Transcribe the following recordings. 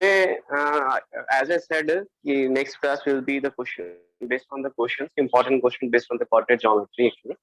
as I said, next class will be the question based on the questions, important question based on the quadratic geometry actually.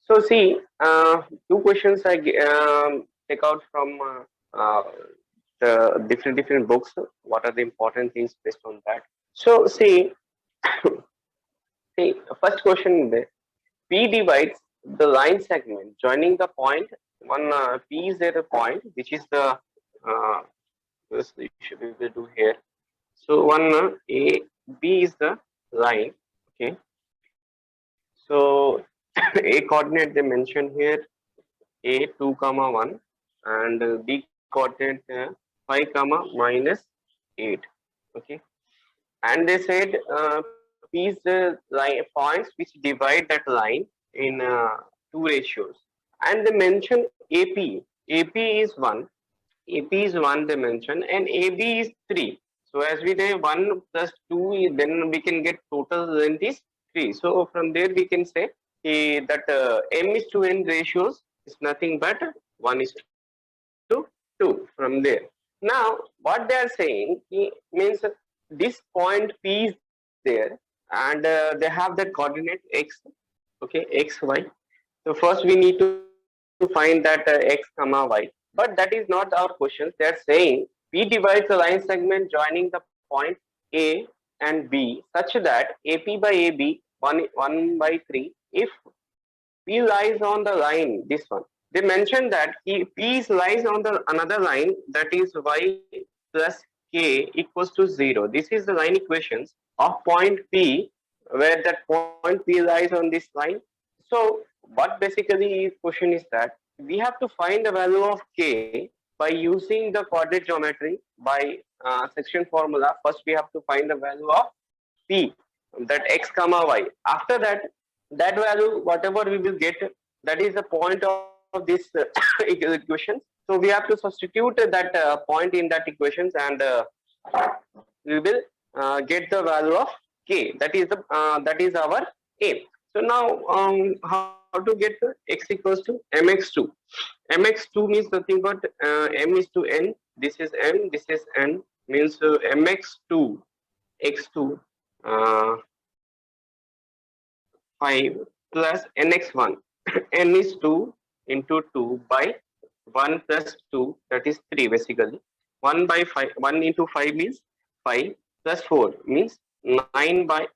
So see, two questions take out from the different books. What are the important things based on that? So see, see, first question there. P divides the line segment joining the point. One P is there a point, which is the first issue we will do here. So one A B is the line. Okay. So A coordinate they mention here A 2, 1 and B coordinate 5, -8. Okay. And they said P is the line points which divide that line in two ratios. And they mention AP. AP is 1. AP is 1 they mention and AB is 3. So as we say 1 plus 2, then we can get total length is 3. So from there we can say that M is to N ratios is nothing but 1 is to 2 from there. Now what they are saying means this point P is there and they have that coordinate x, okay, x, y. So first we need to find that x comma y. But that is not our questions. They are saying P divides the line segment joining the point A and B such that AP by AB 1/3 if P lies on the line, this one. They mentioned that P lies on the another line that is y plus k equals to 0. This is the line equations of point P where that point P lies on this line. So what basically question is that we have to find the value of k by using the quadratic geometry by section formula. First we have to find the value of P, that x comma y. After that, that value whatever we will get, that is the point of this equation. So we have to substitute that point in that equations and we will get the value of k. That is our a. So now how to get x equals to mx2. Mx2 means nothing but m is to n. This is m. This is n. Means mx2 x2 5 plus nx1. N is 2 into 2 by 1 plus 2, that is 3 basically. 1 by 5, 1 into 5 means 5 plus 4 means 9 by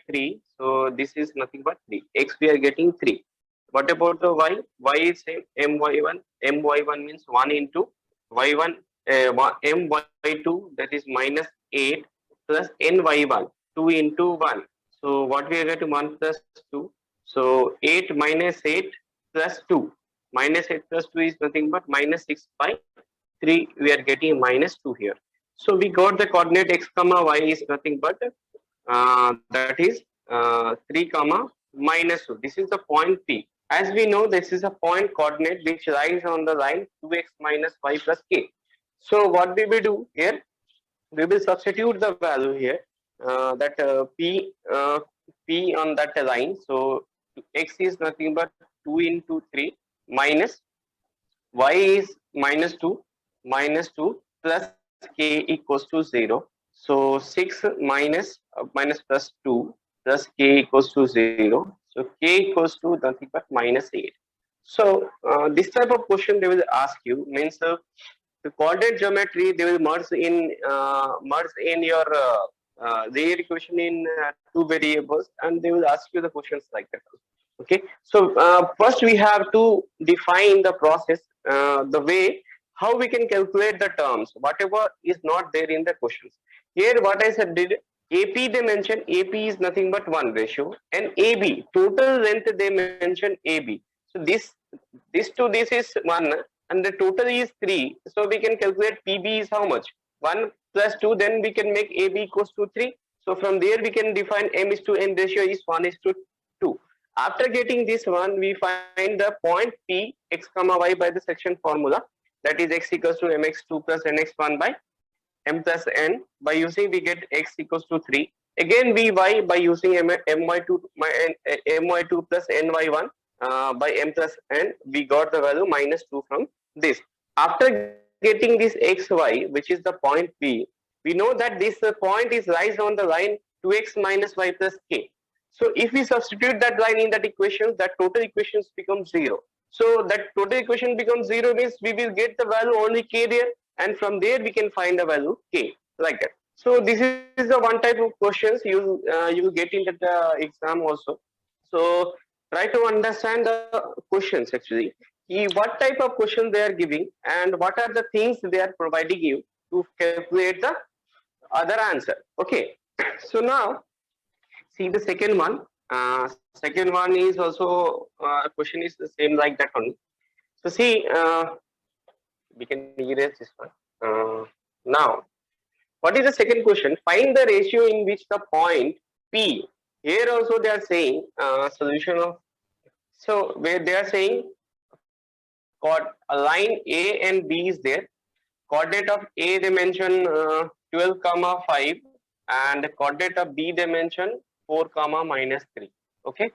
3. So this is nothing but 3. X we are getting 3. What about the y? Y is same, my1. My1 means 1 into y1, my2 that is -8 plus ny1, 2 into 1. So what we are getting 1 plus 2. So 8 minus 8 plus 2. -8 plus 2 is nothing but -6 by 3. We are getting -2 here. So we got the coordinate x comma y is nothing but that is 3 comma -2. This is the point P. As we know, this is a point coordinate which lies on the line 2x minus y plus k. So what we will do here, we will substitute the value here that P on that line. So x is nothing but 2 into 3 minus y is -2 plus k equals to 0. So 6 minus plus 2 plus k equals to 0. So k equals to nothing but -8. So this type of question they will ask you means the coordinate geometry they will merge in your their equation in two variables and they will ask you the questions like that. Okay, so first we have to define the process, the way how we can calculate the terms whatever is not there in the questions. Here what I said did AP they mentioned AP is nothing but one ratio and AB total length they mentioned AB. So this to this is 1 and the total is 3. So we can calculate PB is how much? 1 plus 2, then we can make AB equals to 3. So from there we can define M is to N ratio is 1 is to 2. After getting this one, we find the point P x comma y by the section formula, that is x equals to mx2 plus nx1 by m plus n. By using we get x equals to 3. Again vy by using my2 plus ny1 by m plus n, we got the value -2 from this. After getting this xy, which is the point P, we know that this point is lies on the line 2x minus y plus k. So if we substitute that line in that equation, that total equations become 0. So that total equation becomes 0 means we will get the value only k there, and from there we can find the value k, like that. So this is the one type of questions you will get in the exam also. So try to understand the questions actually. What type of questions they are giving and what are the things they are providing you to calculate the other answer. Okay. So now see the second one. Second one is also question is the same like that only. So see, we can erase this one. Now, what is the second question? Find the ratio in which the point P. Here also they are saying solution of. So where they are saying a line A and B is there. Coordinate of A they mention 12 comma 5, and the coordinate of B they mention 4 comma minus 3. Okay,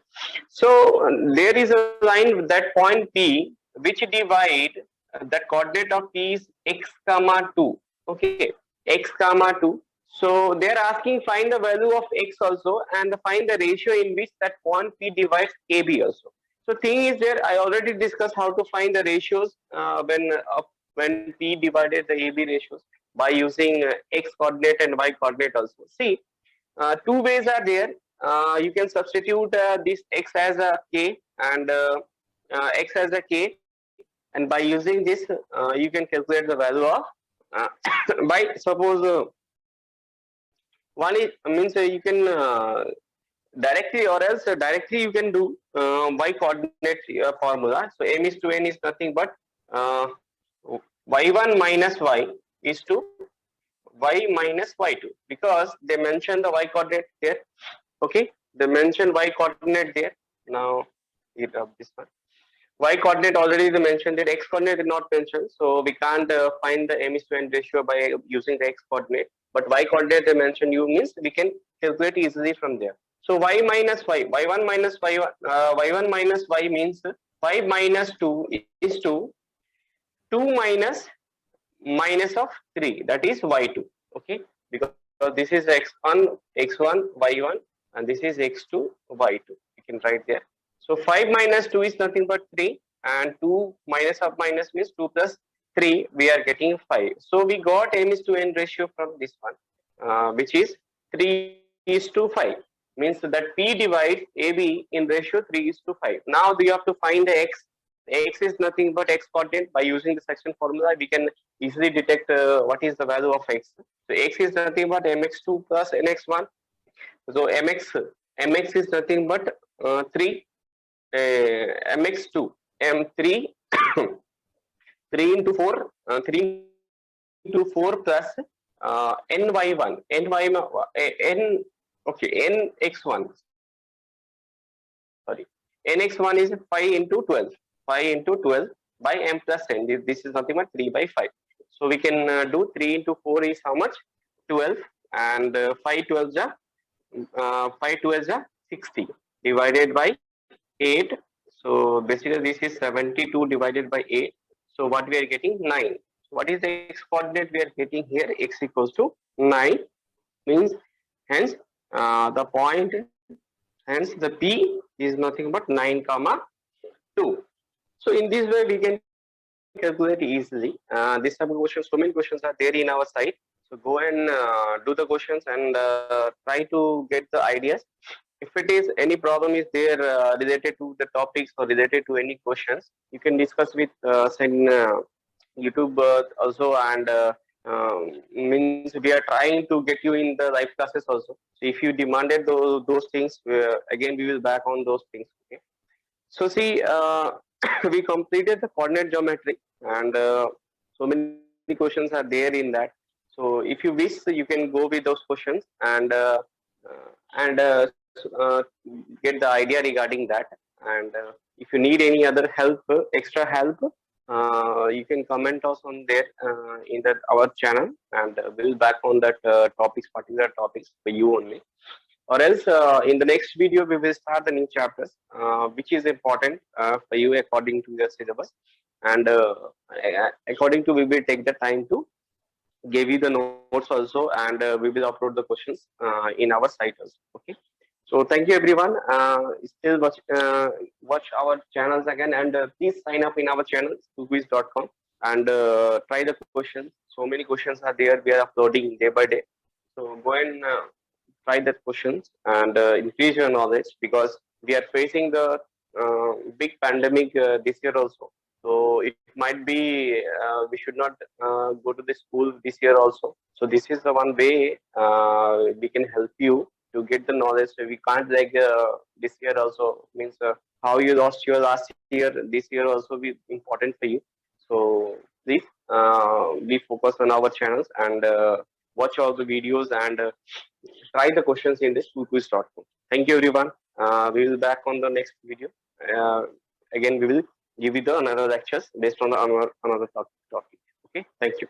so there is a line with that point P which divide that coordinate of P is x comma 2. Okay, x comma 2. So they are asking find the value of x also and find the ratio in which that point P divides AB also. So thing is there, I already discussed how to find the ratios when P divided the AB ratios by using x coordinate and y coordinate also. See, two ways are there. You can substitute this x as a k and x as a k, and by using this you can calculate the value of by suppose one is means you can directly, or else directly you can do y coordinate formula. So m is to n is nothing but y1 minus y is to y minus y2, because they mention the y coordinate there. Okay, they mention y coordinate there. Now this one y coordinate already they mentioned it, x coordinate is not mentioned, so we can't find the m is to n ratio by using the x coordinate, but y coordinate they mentioned you means we can calculate easily from there. So y minus y, y1 minus y1, y1 minus y means 5 minus 2 is to 2 minus of 3, that is y2. Okay, because this is x1 y1 and this is x2 y2, you can write there. So 5 minus 2 is nothing but 3, and 2 minus of minus means 2 plus 3, we are getting 5. So we got m is to n ratio from this one, which is 3 is to 5, means that P divides AB in ratio 3 is to 5. Now we have to find the x. X is nothing but x coordinate. By using the section formula, we can easily detect what is the value of x. So x is nothing but mx2 plus nx1. So mx is nothing but 3, mx2 m3 3 into 4 3 into 4 plus ny1 n okay nx1, sorry, nx1 is 5 into 12 by m plus n. This is nothing but 3 by 5. So we can do 3 into 4 is how much? 12, and 5 12 is 60 divided by 8. So basically this is 72 divided by 8. So what we are getting? 9. So what is the x coordinate we are getting here? X equals to 9, means hence the point, hence the P is nothing but 9 comma 2. So in this way we can calculate easily this type of questions. So many questions are there in our site, so go and do the questions and try to get the ideas. If it is any problem is there related to the topics or related to any questions, you can discuss with YouTube also, and means we are trying to get you in the live classes also. So if you demanded those things, again we will back on those things. Okay. So see, we completed the coordinate geometry, and so many questions are there in that. So if you wish, you can go with those questions and get the idea regarding that. And if you need any other help, extra help, you can comment us on there in that our channel, and we'll back on that particular topics for you only. Or else in the next video we will start the new chapters which is important for you according to your syllabus. and according to we will take the time to give you the notes also, and we will upload the questions in our site also. Okay. So thank you everyone. Still watch our channels again, and please sign up in our channel quiz.com, and try the questions. So many questions are there. We are uploading day by day. So go and try the questions and increase your knowledge, because we are facing the big pandemic this year also. So it might be we should not go to the school this year also. So this is the one way we can help you to get the knowledge. So we can't like this year also means how you lost your last year. This year also be important for you. So please we focus on our channels and watch all the videos and try the questions in this quiz.com. Thank you everyone. We will back on the next video. Uh, Again, we will give you the another lectures based on the another topic. Okay. Thank you.